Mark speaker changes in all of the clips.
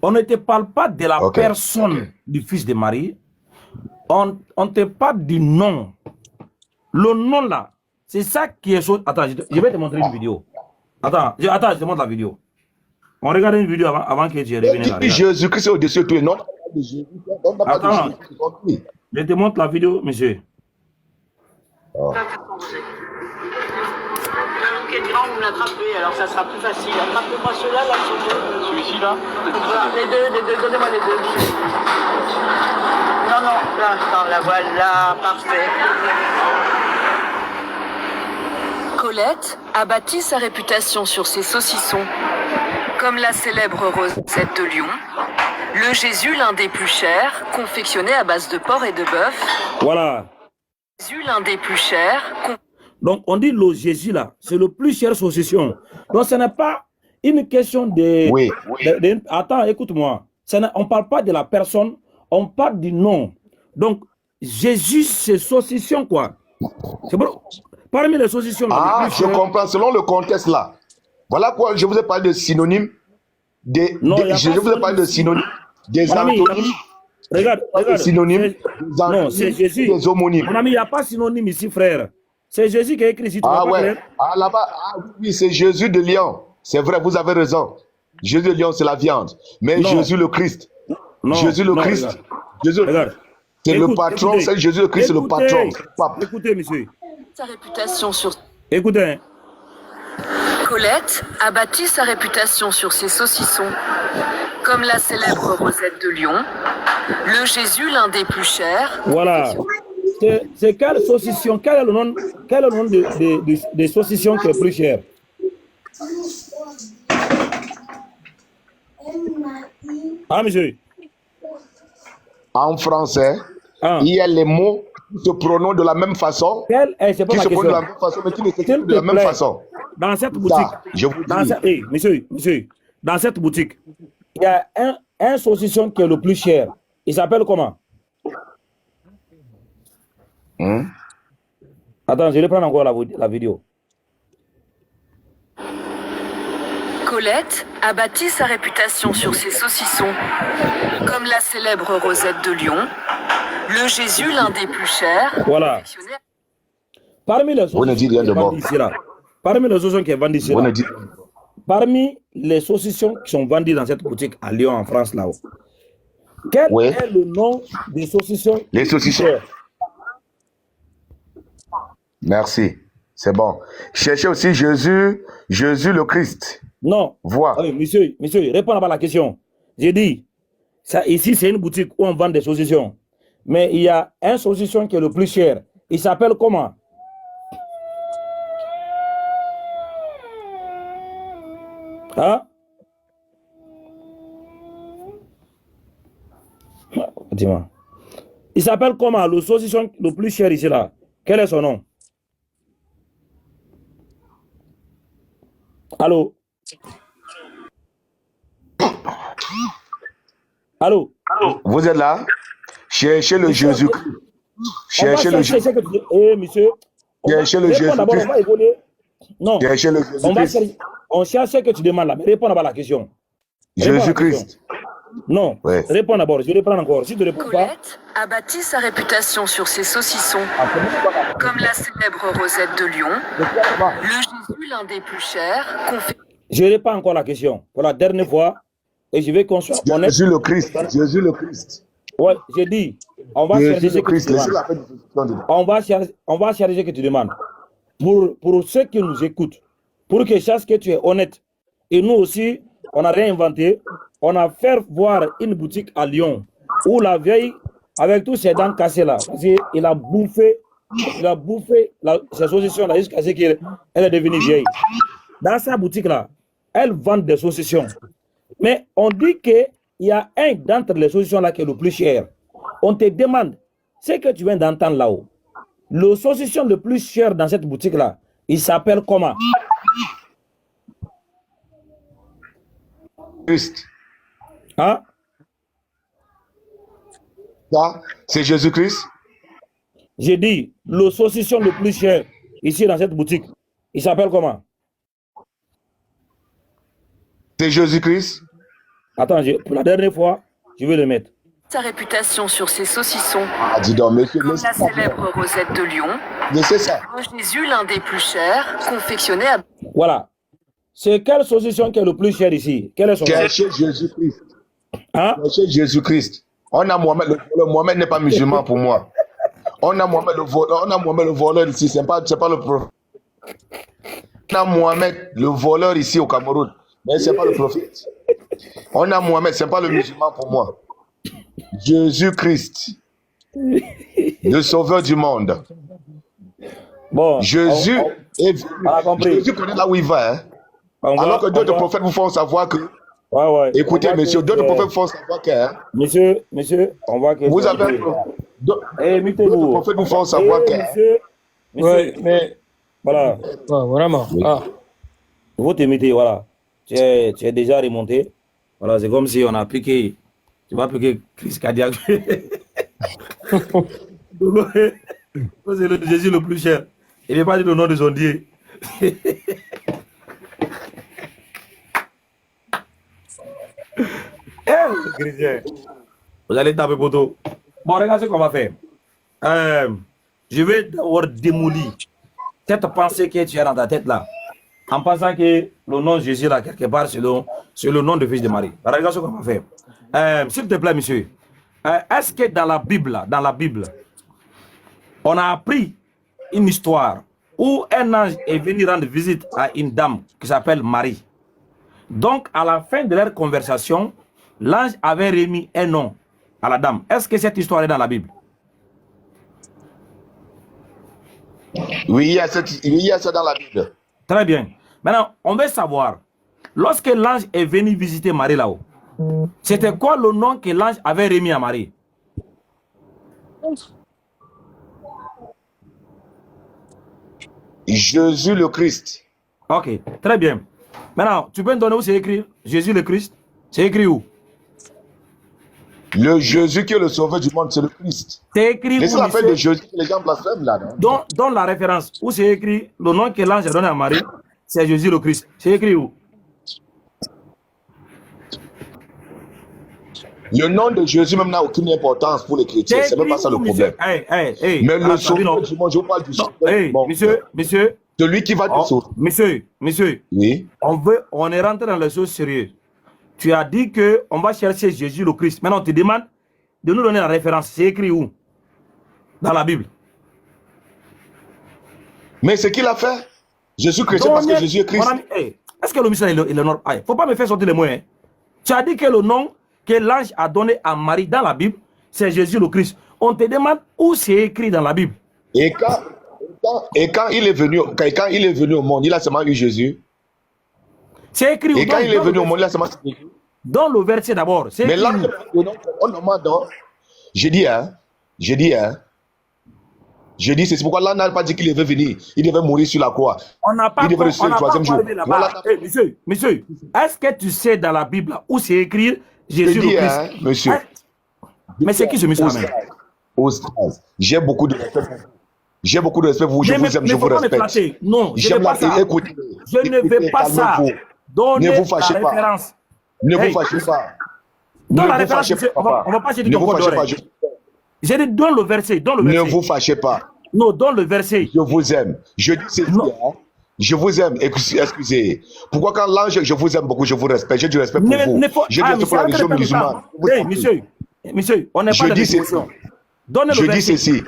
Speaker 1: On ne te parle pas de la personne du fils de Marie. On te parle du nom. Le nom là, c'est ça qui est... Attends, je vais te montrer une vidéo. Attends, je te montre la vidéo. On regarde une vidéo avant que tu reviennes là.
Speaker 2: Jésus-Christ est au-dessus de tout le nom.
Speaker 1: Attends, je te montre la vidéo, monsieur.
Speaker 3: Oh. Grand, vous l'attrapez, alors ça sera plus facile. Attrapez-moi ceux-là, là, celui-ci, là. Les deux, donnez-moi les deux. Non, là, la voilà, parfait.
Speaker 4: Colette a bâti sa réputation sur ses saucissons. Comme la célèbre Rosette de Lyon, le Jésus l'un des plus chers, confectionné à base de porc et de bœuf.
Speaker 1: Voilà.
Speaker 4: Jésus l'un des plus chers.
Speaker 1: Donc, on dit le Jésus là, c'est le plus cher saucisson. Donc, ce n'est pas une question de...
Speaker 2: Oui.
Speaker 1: Attends, écoute-moi. On ne parle pas de la personne, on parle du nom. Donc, Jésus, c'est saucisson, quoi. C'est bon. Parmi les saucissons...
Speaker 2: Ah, je comprends, selon le contexte là. Voilà quoi, je vous ai parlé de synonymes. Je vous ai parlé de synonymes. Des antonymes.
Speaker 1: Regarde.
Speaker 2: Synonymes.
Speaker 1: Non, c'est Jésus.
Speaker 2: Des homonymes.
Speaker 1: Mon ami, il n'y a pas synonyme ici, frère. C'est Jésus qui a écrit ici.
Speaker 2: Ah ouais. Ah là-bas, oui, c'est Jésus de Lyon. C'est vrai, vous avez raison. Jésus de Lyon, c'est la viande. Mais non. Jésus le Christ.
Speaker 1: Non,
Speaker 2: Jésus le Christ.
Speaker 1: Regarde.
Speaker 2: C'est le patron. C'est Jésus le Christ, c'est le patron.
Speaker 1: Écoutez, monsieur.
Speaker 4: Sa réputation sur...
Speaker 1: Écoutez.
Speaker 4: Colette a bâti sa réputation sur ses saucissons. Comme la célèbre Rosette de Lyon, le Jésus l'un des plus chers.
Speaker 1: Voilà. C'est quel saucisson, quel est le nom des saucissons qui est plus cher? Ah, monsieur.
Speaker 2: En français, il y a les mots qui se prononcent de la même façon, qui se prononcent de la même façon, mais qui ne s'écrivent de la même façon.
Speaker 1: Dans cette boutique,
Speaker 2: je vous dis.
Speaker 1: Monsieur, dans cette boutique, il y a un saucisson qui est le plus cher. Il s'appelle comment? Attends, je vais prendre encore la vidéo.
Speaker 4: Colette a bâti sa réputation sur ses saucissons. Comme la célèbre Rosette de Lyon, le Jésus l'un des plus chers.
Speaker 1: Voilà. Parmi les saucissons parmi les saucissons qui sont vendus ici, parmi les saucissons qui sont vendus dans cette boutique à Lyon, en France, là-haut, quel est le nom des saucissons?
Speaker 2: Les saucissons. Merci, c'est bon. Cherchez aussi Jésus le Christ.
Speaker 1: Non.
Speaker 2: Voir.
Speaker 1: Oui, monsieur, répondez à la question. J'ai dit, ça, ici, c'est une boutique où on vend des saucissons. Mais il y a un saucisson qui est le plus cher. Il s'appelle comment? Hein? Dis-moi. Il s'appelle comment? Le saucisson le plus cher ici, là. Quel est son nom? Allô? Allô?
Speaker 2: Vous êtes là? Cherchez le Jésus-Christ. Cherchez le Jésus-Christ.
Speaker 1: Monsieur.
Speaker 2: Cherchez le Jésus-Christ.
Speaker 1: Non.
Speaker 2: Cherchez le Jésus-Christ.
Speaker 1: On cherche ce que tu demandes là, mais réponds d'abord à la question.
Speaker 2: Jésus-Christ.
Speaker 1: Non. Ouais. Réponds d'abord, je vais reprendre encore. Si tu réponds pas...
Speaker 4: Colette a bâti sa réputation sur ses saucissons. Comme la célèbre Rosette de Lyon, le Jésus l'un des plus chers.
Speaker 1: Je réponds encore la question pour la dernière fois et je vais qu'on soit honnête.
Speaker 2: Jésus le Christ. Jésus le Christ.
Speaker 1: Ouais, j'ai dit, on va chercher ce que tu demandes. On va chercher ce que tu demandes. Pour ceux qui nous écoutent, pour que sachent que tu es honnête. Et nous aussi, on a réinventé, on a fait voir une boutique à Lyon où la vieille, avec tous ses dents cassées là, parce qu'il a bouffé ses saucissons là jusqu'à ce qu'elle est devenue vieille. Dans sa boutique là, elle vend des saucissons. Mais on dit qu'il y a un d'entre les saucissons là qui est le plus cher. On te demande, ce que tu viens d'entendre là-haut, le saucisson le plus cher dans cette boutique là, il s'appelle comment?
Speaker 2: Christ.
Speaker 1: Hein?
Speaker 2: Ça, c'est Jésus-Christ.
Speaker 1: J'ai dit, le saucisson le plus cher ici dans cette boutique, il s'appelle comment?
Speaker 2: C'est Jésus-Christ.
Speaker 1: Attends, pour la dernière fois, je vais le mettre.
Speaker 4: Sa réputation sur ses saucissons.
Speaker 2: Ah, dis donc, monsieur,
Speaker 4: Comme la célèbre rosette de Lyon.
Speaker 2: Laissez ça.
Speaker 4: Jésus, l'un des plus chers, confectionné à...
Speaker 1: Voilà. C'est quel saucisson qui est le plus cher ici? Quel est son nom?
Speaker 2: Cherchez Jésus-Christ.
Speaker 1: Hein?
Speaker 2: Cherchez Jésus-Christ. On a Mohamed, Mohamed n'est pas musulman pour moi. On a Mohamed le voleur ici, c'est pas le prophète. On a Mohamed le voleur ici au Cameroun, mais c'est pas le prophète. On a Mohamed, c'est pas le musulman pour moi. Jésus-Christ, le sauveur du monde.
Speaker 1: Bon,
Speaker 2: Jésus Jésus connaît là où il va. Hein? Alors que d'autres prophètes vous font savoir que... Écoutez, monsieur, d'autres prophètes vous font savoir que... Hein?
Speaker 1: Monsieur, on voit que...
Speaker 2: Vous avez... D'autres prophètes vous font savoir que...
Speaker 1: Monsieur, mais... Voilà.
Speaker 5: Vraiment.
Speaker 1: Oui. Ah. Il faut t'imiter, voilà. Tu es déjà remonté. Voilà, c'est comme si on a piqué... Tu vas piquer crise cardiaque. C'est le Jésus le plus cher. Il n'est pas dit le nom de son Dieu. Vous allez taper poteau. Bon, regardez ce qu'on va faire. Je vais d'abord démolir cette pensée que tu as dans ta tête là, en pensant que le nom de Jésus là, quelque part, c'est le nom de fils de Marie. Alors, regarde ce qu'on va faire. S'il te plaît, monsieur, est-ce que dans la Bible, on a appris une histoire où un ange est venu rendre visite à une dame qui s'appelle Marie. Donc, à la fin de leur conversation, l'ange avait remis un nom à la dame. Est-ce que cette histoire est dans la Bible?
Speaker 2: Oui, il y a ça dans la Bible.
Speaker 1: Très bien. Maintenant, on veut savoir, lorsque l'ange est venu visiter Marie là-haut, c'était quoi le nom que l'ange avait remis à Marie?
Speaker 2: Jésus le Christ.
Speaker 1: Ok, très bien. Maintenant, tu peux me donner où c'est écrit Jésus le Christ? C'est écrit où?
Speaker 2: Le Jésus qui est le sauveur du monde, c'est le Christ.
Speaker 1: C'est écrit où?
Speaker 2: Laissez l'appel de Jésus que les gens blasphèment là.
Speaker 1: Donne la référence. Où c'est écrit le nom que l'ange a donné à Marie, c'est Jésus le Christ. C'est écrit où?
Speaker 2: Le nom de Jésus même n'a aucune importance pour les chrétiens. C'est même pas ça le problème. Mais le sauveur du monde, je vous parle du sauveur.
Speaker 1: Monsieur.
Speaker 2: Celui qui va te sauver.
Speaker 1: Monsieur.
Speaker 2: Oui.
Speaker 1: On est rentré dans les choses sérieuses. Tu as dit qu'on va chercher Jésus le Christ. Maintenant, on te demande de nous donner la référence. C'est écrit où? Dans la Bible.
Speaker 2: Mais ce qu'il a fait, Jésus Christ, parce que Jésus est Christ.
Speaker 1: Est-ce que le mystère est le nom? Il ne faut pas me faire sortir les moyens. Tu as dit que le nom que l'ange a donné à Marie dans la Bible, c'est Jésus le Christ. On te demande où c'est écrit dans la Bible.
Speaker 2: Et quand il est venu au monde, il a seulement eu Jésus.
Speaker 1: C'est écrit où?
Speaker 2: Et quand il est venu au monde, il a seulement eu Jésus.
Speaker 1: Dans le verset d'abord.
Speaker 2: Mais là, on demande, j'ai dit, c'est pourquoi là, on n'a pas dit qu'il devait venir. Il devait mourir sur la croix.
Speaker 1: On n'a pas
Speaker 2: il devait rester le troisième jour.
Speaker 1: Monsieur, est-ce que tu sais dans la Bible où c'est écrit Jésus le Christ?
Speaker 2: Monsieur.
Speaker 1: Mais c'est qui ce monsieur là?
Speaker 2: J'ai beaucoup de respect. J'ai beaucoup de respect pour vous. Je vous aime, je vous respecte.
Speaker 1: Non, je ne veux pas ça. Je ne veux pas ça.
Speaker 2: Ne vous fâchez pas. Ne vous fâchez pas.
Speaker 1: Dans la référence, on ne va pas se dire ton code. J'ai dit dans le verset.
Speaker 2: Ne vous fâchez pas.
Speaker 1: Non, dans le verset.
Speaker 2: Je vous aime. Je dis c'est je vous aime. Excusez. Pourquoi quand l'ange, je vous aime beaucoup, je vous respecte. J'ai du respect pour vous. J'ai du respect pour la religion musulmane.
Speaker 1: Monsieur, on n'est pas dans l'émotion.
Speaker 2: Je dis ceci.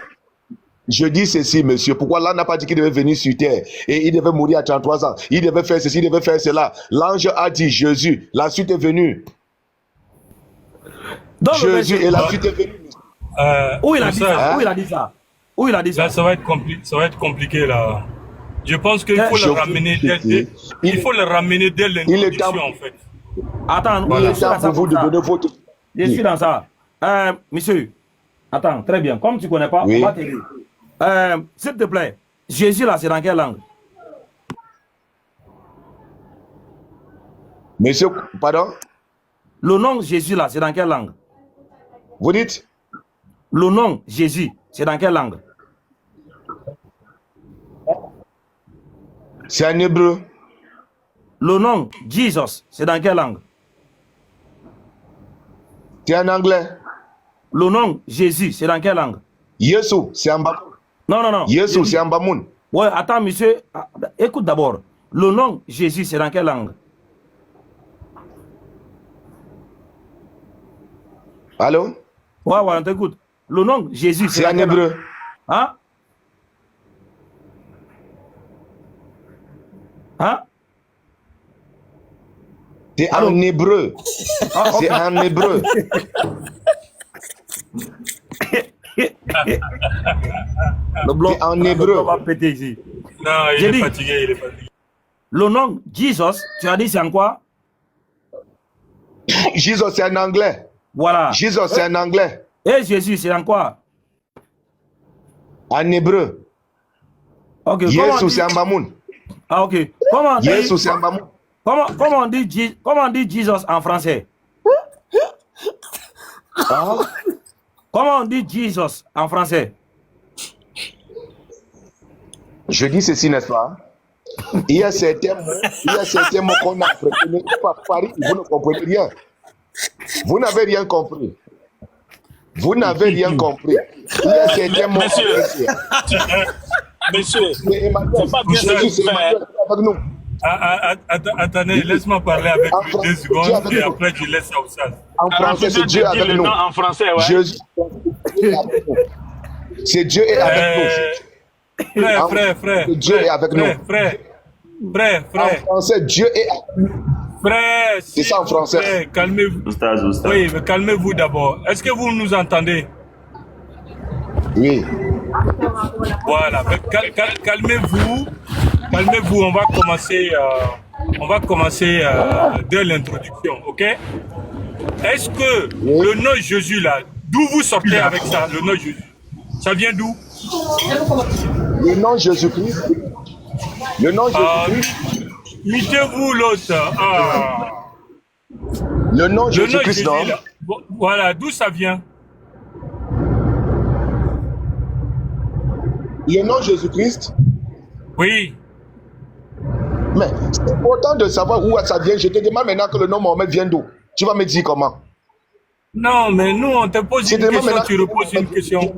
Speaker 2: Je dis ceci, monsieur. Pourquoi l'ange n'a pas dit qu'il devait venir sur terre et il devait mourir à 33 ans? Il devait faire ceci, il devait faire cela. L'ange a dit Jésus. La suite est venue. Jésus et la suite est venue.
Speaker 1: Où il a dit ça? Où il a dit ça? Où il a dit ça?
Speaker 5: Là, ça va être compliqué là. Je pense qu'il faut le ramener dès l'introduction en fait.
Speaker 1: Attends,
Speaker 2: il est temps pour vous de donner votre...
Speaker 1: Je suis dans ça. Monsieur, attends, très bien. Comme tu ne connais pas, on va t'aider. S'il te plaît, Jésus là, c'est dans quelle langue?
Speaker 2: Monsieur, pardon?
Speaker 1: Le nom Jésus là, c'est dans quelle langue?
Speaker 2: Vous dites?
Speaker 1: Le nom Jésus, c'est dans quelle langue?
Speaker 2: C'est en hébreu.
Speaker 1: Le nom Jesus, c'est dans quelle langue?
Speaker 2: C'est en anglais.
Speaker 1: Le nom Jésus, c'est dans quelle langue?
Speaker 2: Yesu, c'est en Bamoun.
Speaker 1: Non.
Speaker 2: Yesu, c'est en Bamoun.
Speaker 1: Ouais, attends, monsieur. Écoute d'abord. Le nom Jésus, c'est dans quelle langue?
Speaker 2: Allô?
Speaker 1: Ouais, on t'écoute. Le nom Jésus,
Speaker 2: c'est en hébreu.
Speaker 1: Hein? Hein?
Speaker 2: C'est en hébreu. C'est en hébreu.
Speaker 1: Le blanc,
Speaker 2: c'est en hébreu.
Speaker 1: Va péter ici.
Speaker 5: Non, il est fatigué,
Speaker 1: Le nom Jesus, tu as dit c'est en quoi?
Speaker 2: Jesus, c'est en anglais.
Speaker 1: Voilà.
Speaker 2: Jesus, c'est en anglais.
Speaker 1: Et Jésus, c'est en quoi?
Speaker 2: En hébreu.
Speaker 1: Ok.
Speaker 2: Yesu, c'est en Bamoun.
Speaker 1: Ah, ok. Comment
Speaker 2: Yesu, c'est en Bamoun.
Speaker 1: Comment on dit Jesus en français?
Speaker 2: Ah?
Speaker 1: Comment on dit Jesus en français?
Speaker 2: Je dis ceci, n'est-ce pas? Il y a certains mots qu'on a appris par Paris, vous ne comprenez rien. Vous n'avez rien compris. Vous n'avez rien compris. Il y a certains mots.
Speaker 3: Monsieur, c'est pas bien
Speaker 2: avec nous.
Speaker 5: Attendez, laisse-moi parler avec lui 2 secondes et après je laisse ça au sas.
Speaker 2: En français, c'est Dieu avec nous.
Speaker 3: En français, ouais.
Speaker 2: C'est Dieu est avec nous.
Speaker 5: Frère.
Speaker 2: Dieu est avec nous.
Speaker 5: Frère.
Speaker 2: En français, Dieu est avec nous.
Speaker 5: Frère,
Speaker 2: c'est ça en français.
Speaker 5: Frère, calmez-vous.
Speaker 6: Oustaz.
Speaker 5: Oui, mais calmez-vous d'abord. Est-ce que vous nous entendez?
Speaker 2: Oui.
Speaker 5: Voilà, calmez-vous. Calmez-vous, on va commencer dès l'introduction, ok? Est-ce que le nom Jésus là, d'où vous sortez avec ça, le nom Jésus? Ça vient d'où?
Speaker 2: Le nom Jésus-Christ. Le nom Jésus-Christ.
Speaker 5: Mettez-vous l'autre.
Speaker 2: Le nom Jésus-Christ, non?
Speaker 5: Voilà, d'où ça vient?
Speaker 2: Le nom Jésus-Christ?
Speaker 5: Oui.
Speaker 2: Mais c'est important de savoir où ça vient. Je te demande maintenant que le nom Mohamed vient d'où? Tu vas me dire comment?
Speaker 5: Non, mais nous, on te pose une question, tu reposes une question.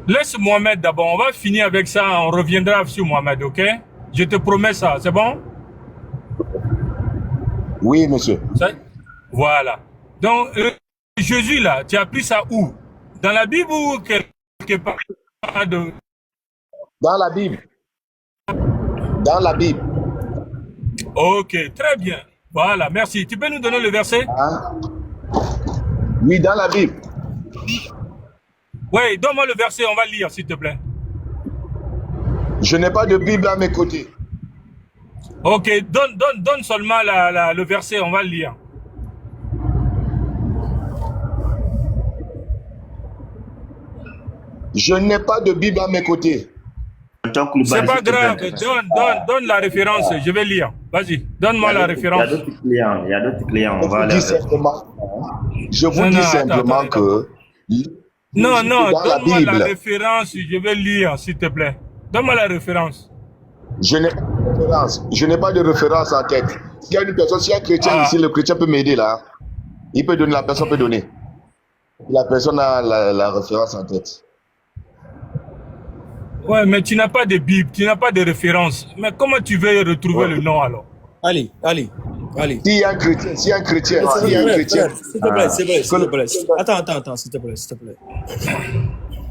Speaker 5: Laisse Mohamed d'abord, on va finir avec ça, on reviendra sur Mohamed, ok? Je te promets ça, c'est bon?
Speaker 2: Oui, monsieur.
Speaker 5: Voilà. Donc, Jésus là, tu as pris ça où? Dans la Bible ou quelque part de...
Speaker 2: Dans la Bible. Dans la Bible.
Speaker 5: Ok, très bien. Voilà, merci. Tu peux nous donner le verset?
Speaker 2: Oui, dans la Bible.
Speaker 5: Oui, donne-moi le verset, on va lire, s'il te plaît.
Speaker 2: Je n'ai pas de Bible à mes côtés.
Speaker 5: Ok, donne seulement le verset, on va le lire.
Speaker 2: Je n'ai pas de Bible à mes côtés.
Speaker 5: C'est pas grave, donne la référence, je vais lire. Vas-y, donne-moi la référence.
Speaker 6: Il y a d'autres clients, on va
Speaker 2: Je vous dis simplement que...
Speaker 5: Non, donne-moi la référence, je vais lire, s'il te plaît. Donne-moi la référence.
Speaker 2: Je n'ai pas de référence en tête. S'il y a une personne, s'il y a un chrétien ici, le chrétien peut m'aider là. Il peut donner, la personne peut donner. La personne a la référence en tête.
Speaker 5: Ouais, mais tu n'as pas de Bible, tu n'as pas de référence. Mais comment tu veux retrouver le nom alors?
Speaker 7: Allez.
Speaker 2: S'il y a un chrétien, s'il y a un chrétien.
Speaker 7: S'il te plaît, Attends, s'il te plaît.